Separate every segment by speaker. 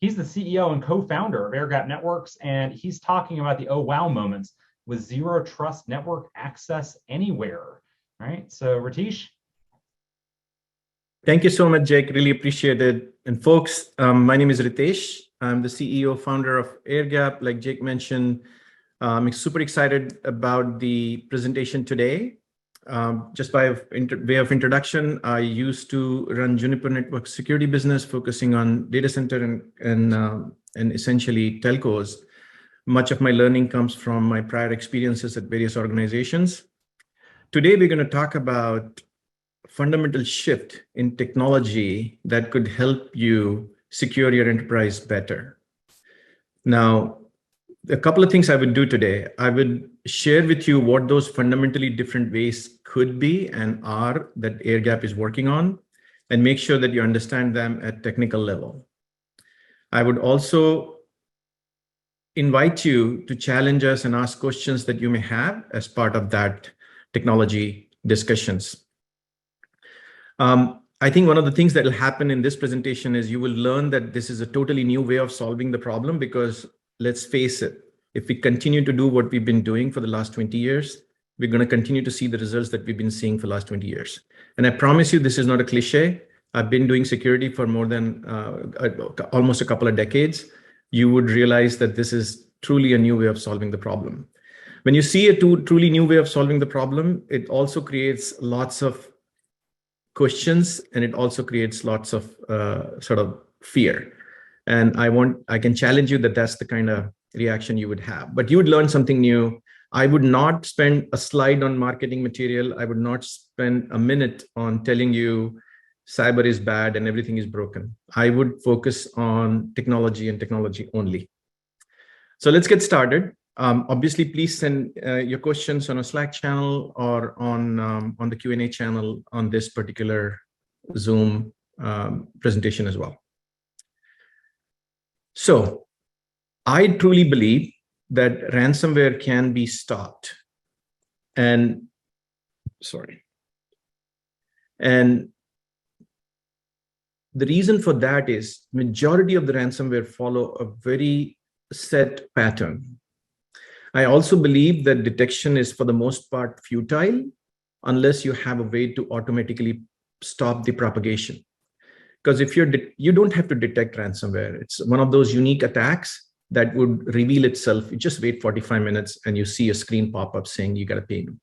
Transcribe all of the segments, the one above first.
Speaker 1: He's the CEO and co-founder of Air Gap Networks, and he's talking about the oh wow moments with zero trust network access anywhere. All right, so Ritesh.
Speaker 2: Thank you so much, Jake. Really appreciate it. And folks, my name is Ritesh. I'm the CEO, founder of Air Gap. Like Jake mentioned, I'm super excited about the presentation today. Just by way of introduction, I used to run Juniper Network security business, focusing on data center and essentially telcos. Much of my learning comes from my prior experiences at various organizations. Today, we're going to talk about fundamental shift in technology that could help you secure your enterprise better. Now, a couple of things I would do today. I would share with you what those fundamentally different ways could be and are that Air Gap is working on, and make sure that you understand them at technical level. I would also invite you to challenge us and ask questions that you may have as part of that technology discussions. I think one of the things that will happen in this presentation is you will learn that this is a totally new way of solving the problem, because let's face it, if we continue to do what we've been doing for the last 20 years, we're going to continue to see the results that we've been seeing for the last 20 years. And I promise you, this is not a cliche. I've been doing security for more than almost a couple of decades. You would realize that this is truly a new way of solving the problem. When you see a truly new way of solving the problem, it also creates lots of questions, and it also creates lots of sort of fear. And I can challenge you that that's the kind of reaction you would have, but you would learn something new. I would not spend a slide on marketing material. I would not spend a minute on telling you cyber is bad and everything is broken. I would focus on technology and technology only. So let's get started. Obviously, please send your questions on a Slack channel or on the Q&A channel on this particular Zoom presentation as well. So I truly believe that ransomware can be stopped. And the reason for that is majority of the ransomware follow a very set pattern. I also believe that detection is for the most part futile unless you have a way to automatically stop the propagation. Because if you don't have to detect ransomware, it's one of those unique attacks that would reveal itself. You just wait 45 minutes and you see a screen pop up saying you got to pay me.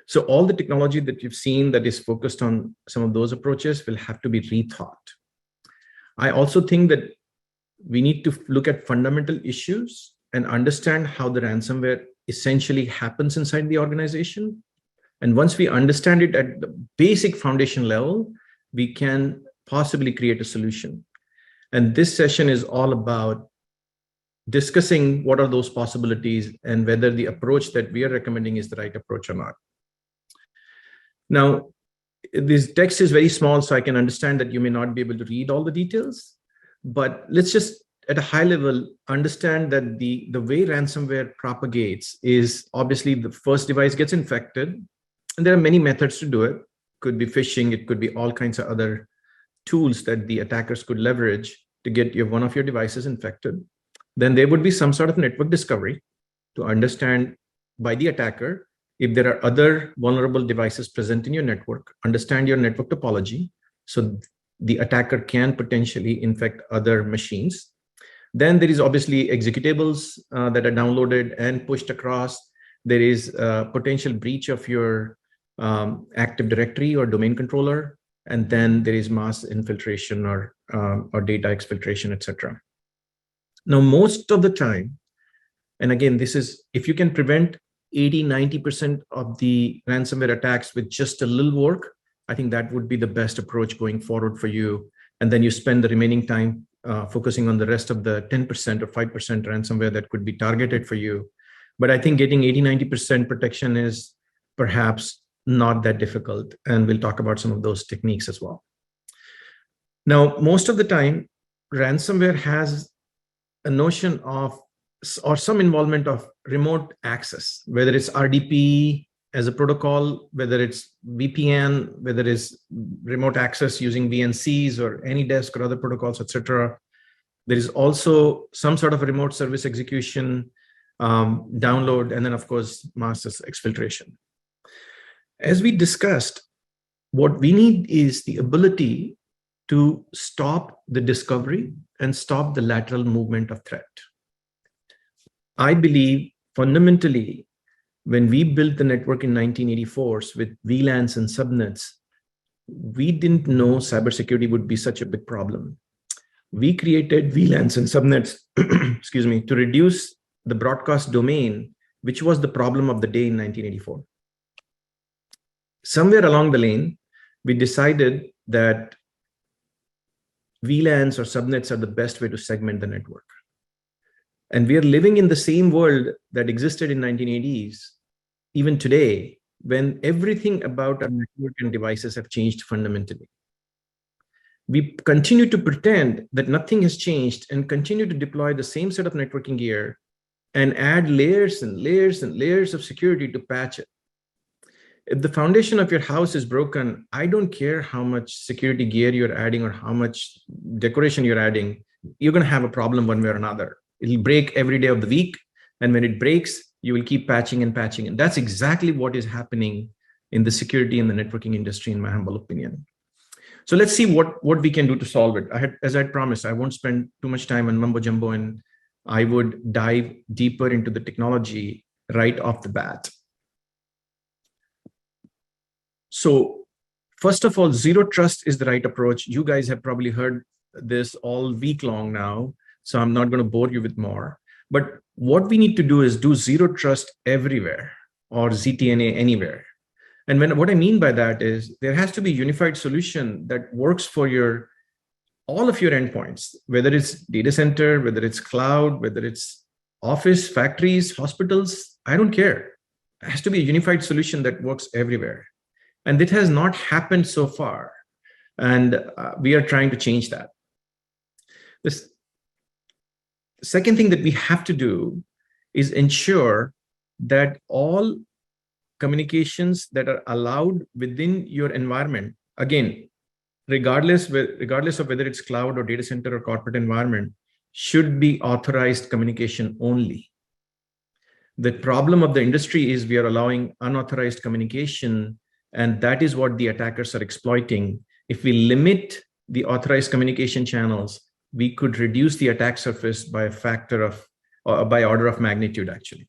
Speaker 2: So all the technology that you've seen that is focused on some of those approaches will have to be rethought. I also think that we need to look at fundamental issues and understand how the ransomware essentially happens inside the organization. And once we understand it at the basic foundation level, we can possibly create a solution. And this session is all about discussing what are those possibilities and whether the approach that we are recommending is the right approach or not. Now, this text is very small, so I can understand that you may not be able to read all the details, but let's just at a high level understand that the way ransomware propagates is obviously the first device gets infected, and there are many methods to do it. Could be phishing, it could be all kinds of other tools that the attackers could leverage to get one of your devices infected. Then there would be some sort of network discovery to understand by the attacker if there are other vulnerable devices present in your network, understand your network topology, so the attacker can potentially infect other machines. Then there is obviously executables that are downloaded and pushed across. There is a potential breach of your Active Directory or domain controller. And then there is mass infiltration or data exfiltration, etc. Now, most of the time, and again, this is, if you can prevent 80–90% of the ransomware attacks with just a little work, I think that would be the best approach going forward for you. And then you spend the remaining time focusing on the rest of the 10% or 5% ransomware that could be targeted for you. But I think getting 80–90% protection is perhaps not that difficult. And we'll talk about some of those techniques as well. Now, most of the time, ransomware has a notion of, or some involvement of remote access, whether it's RDP as a protocol, whether it's VPN, whether it's remote access using VNCs or AnyDesk or other protocols, etc. There is also some sort of remote service execution, download, and then of course, master exfiltration. As we discussed, what we need is the ability to stop the discovery and stop the lateral movement of threat. I believe fundamentally, when we built the network in 1984 with VLANs and subnets, we didn't know cybersecurity would be such a big problem. We created VLANs and subnets, excuse me, to reduce the broadcast domain, which was the problem of the day in 1984. Somewhere along the lane, we decided that VLANs or subnets are the best way to segment the network. And we are living in the same world that existed in 1980s, even today, when everything about our network and devices have changed fundamentally. We continue to pretend that nothing has changed and continue to deploy the same set of networking gear and add layers and layers and layers of security to patch it. If the foundation of your house is broken, I don't care how much security gear you're adding or how much decoration you're adding, you're going to have a problem one way or another. It'll break every day of the week. And when it breaks, you will keep patching and patching. And that's exactly what is happening in the security and the networking industry, in my humble opinion. So let's see what we can do to solve it. As I promised, I won't spend too much time on mumbo jumbo, and I would dive deeper into the technology right off the bat. So first of all, zero trust is the right approach. You guys have probably heard this all week long now, so I'm not going to bore you with more. But what we need to do is do zero trust everywhere, or ZTNA anywhere. And what I mean by that is there has to be a unified solution that works for all of your endpoints, whether it's data center, whether it's cloud, whether it's office, factories, hospitals, I don't care. It has to be a unified solution that works everywhere. And it has not happened so far. And we are trying to change that. The second thing that we have to do is ensure that all communications that are allowed within your environment, again, regardless of whether it's cloud or data center or corporate environment, should be authorized communication only. The problem of the industry is we are allowing unauthorized communication, and that is what the attackers are exploiting. If we limit the authorized communication channels, we could reduce the attack surface by a factor of, or by order of magnitude, actually.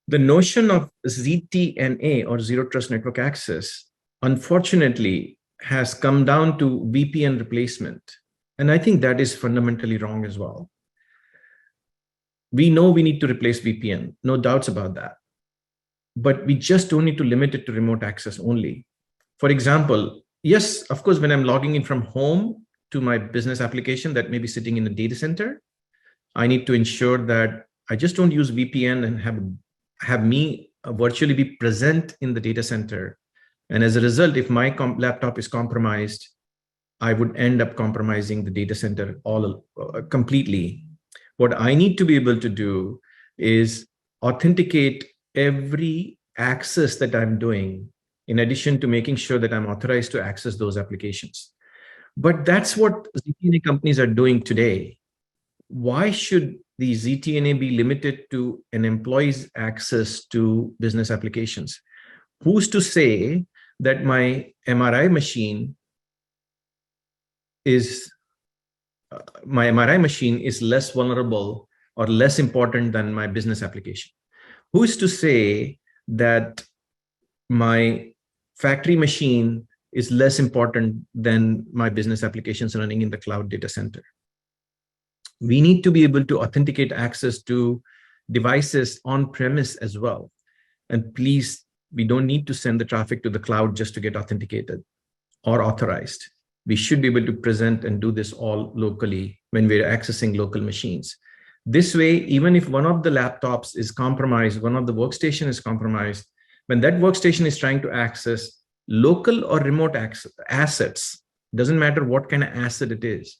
Speaker 2: The notion of ZTNA, or Zero Trust Network Access, unfortunately has come down to VPN replacement. And I think that is fundamentally wrong as well. We know we need to replace VPN, no doubts about that. But we just don't need to limit it to remote access only. For example, yes, of course, when I'm logging in from home to my business application that may be sitting in a data center, I need to ensure that I just don't use VPN and have me virtually be present in the data center. And as a result, if my laptop is compromised, I would end up compromising the data center completely. What I need to be able to do is authenticate every access that I'm doing, in addition to making sure that I'm authorized to access those applications. But that's what ZTNA companies are doing today. Why should the ZTNA be limited to an employee's access to business applications? Who's to say that my MRI machine is less vulnerable or less important than my business application? Who is to say that my factory machine is less important than my business applications running in the cloud data center? We need to be able to authenticate access to devices on premise as well. And please, we don't need to send the traffic to the cloud just to get authenticated or authorized. We should be able to present and do this all locally when we're accessing local machines. This way, even if one of the laptops is compromised, one of the workstation is compromised, when that workstation is trying to access local or remote assets, doesn't matter what kind of asset it is,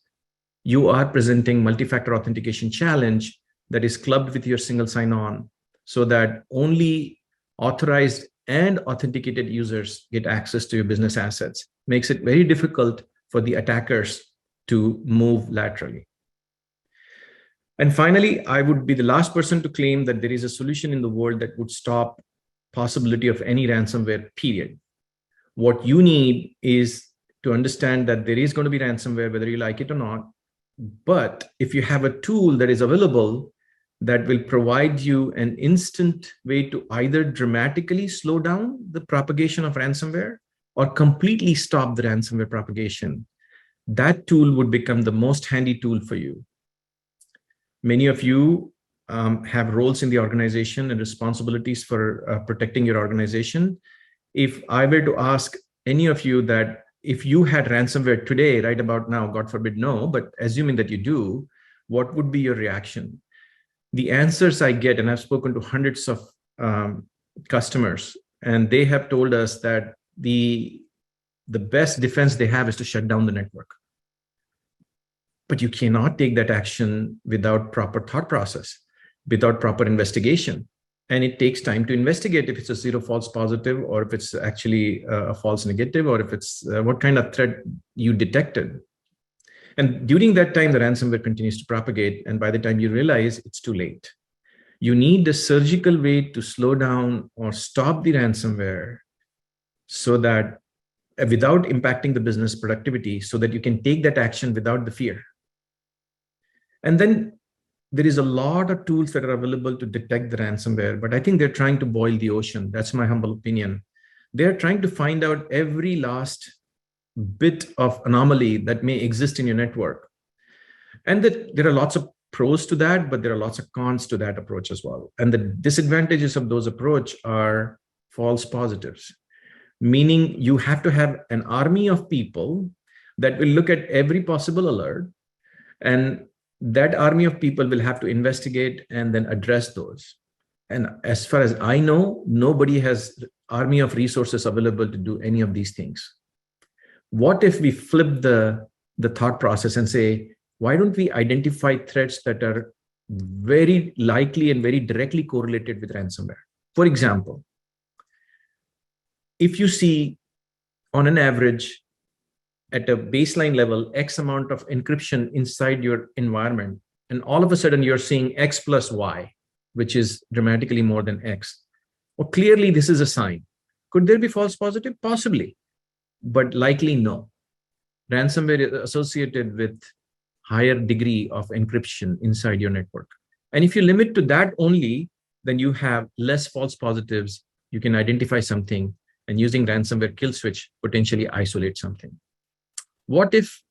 Speaker 2: you are presenting multi-factor authentication challenge that is clubbed with your single sign-on so that only authorized and authenticated users get access to your business assets. Makes it very difficult for the attackers to move laterally. And finally, I would be the last person to claim that there is a solution in the world that would stop possibility of any ransomware, period. What you need is to understand that there is going to be ransomware, whether you like it or not. But if you have a tool that is available that will provide you an instant way to either dramatically slow down the propagation of ransomware or completely stop the ransomware propagation, that tool would become the most handy tool for you. Many of you have roles in the organization and responsibilities for protecting your organization. If I were to ask any of you that if you had ransomware today, right about now, God forbid, no, but assuming that you do, what would be your reaction? The answers I get, and I've spoken to hundreds of customers, and they have told us that the best defense they have is to shut down the network. But you cannot take that action without proper thought process, without proper investigation. And it takes time to investigate if it's a zero false positive, or if it's actually a false negative, or if it's what kind of threat you detected. And during that time, the ransomware continues to propagate. And by the time you realize, it's too late. You need a surgical way to slow down or stop the ransomware so that without impacting the business productivity, so that you can take that action without the fear. And then there is a lot of tools that are available to detect the ransomware, but I think they're trying to boil the ocean. That's my humble opinion. They're trying to find out every last bit of anomaly that may exist in your network. And that there are lots of pros to that, but there are lots of cons to that approach as well. And the disadvantages of those approach are false positives, meaning you have to have an army of people that will look at every possible alert, and that army of people will have to investigate and then address those. And as far as I know, nobody has army of resources available to do any of these things. What if we flip the thought process and say, why don't we identify threats that are very likely and very directly correlated with ransomware? For example, if you see on an average at a baseline level, X amount of encryption inside your environment, and all of a sudden you're seeing X plus Y, which is dramatically more than X. Well, clearly this is a sign. Could there be false positive? Possibly, but likely no. Ransomware is associated with higher degree of encryption inside your network. And if you limit to that only, then you have less false positives. You can identify something, and using ransomware kill switch, potentially isolate something. What if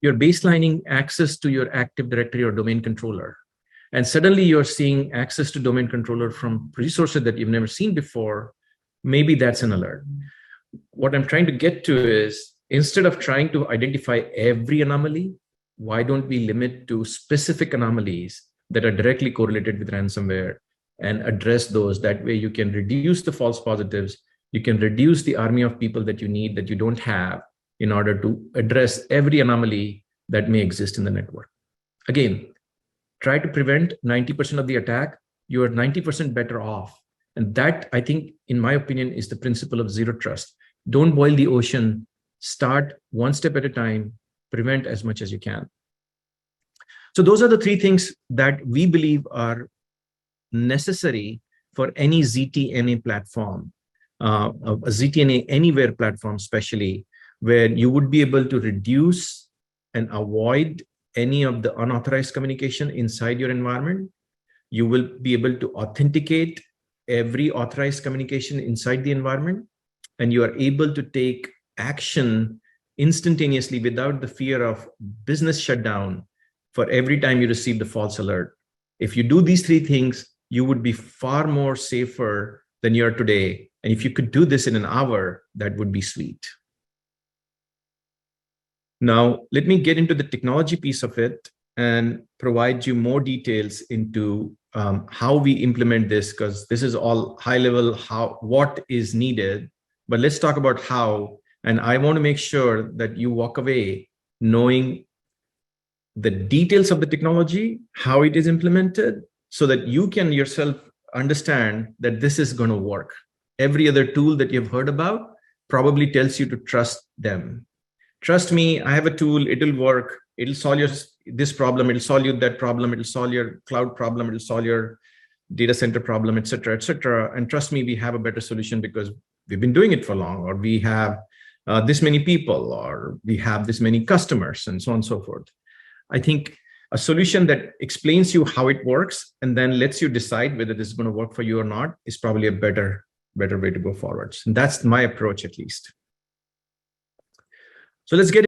Speaker 2: you're baselining access to your Active Directory or domain controller, and suddenly you're seeing access to domain controller from resources that you've never seen before? Maybe that's an alert. What I'm trying to get to is, instead of trying to identify every anomaly, why don't we limit to specific anomalies that are directly correlated with ransomware and address those? That way you can reduce the false positives, you can reduce the army of people that you need that you don't have in order to address every anomaly that may exist in the network. Again, try to prevent 90% of the attack, you are 90% better off. And that, I think, in my opinion, is the principle of zero trust. Don't boil the ocean, start one step at a time, prevent as much as you can. So those are the three things that we believe are necessary for any ZTNA platform, a ZTNA Anywhere platform especially, where you would be able to reduce and avoid any of the unauthorized communication inside your environment. You will be able to authenticate every authorized communication inside the environment, and you are able to take action instantaneously without the fear of business shutdown for every time you receive the false alert. If you do these three things, you would be far more safer than you are today. And if you could do this in an hour, that would be sweet. Now, let me get into the technology piece of it and provide you more details into how we implement this, because this is all high level, what is needed. But let's talk about how. And I want to make sure that you walk away knowing the details of the technology, how it is implemented, so that you can yourself understand that this is going to work. Every other tool that you've heard about probably tells you to trust them. Trust me, I have a tool, it'll work. it'll solve your this problem, it'll solve you that problem, it'll solve your cloud problem, it'll solve your data center problem, et cetera, et cetera. And trust me, we have a better solution because we've been doing it for long, or we have this many people, or we have this many customers, and so on and so forth. I think a solution that explains you how it works and then lets you decide whether this is going to work for you or not is probably a better way to go forwards. And that's my approach, at least. So let's get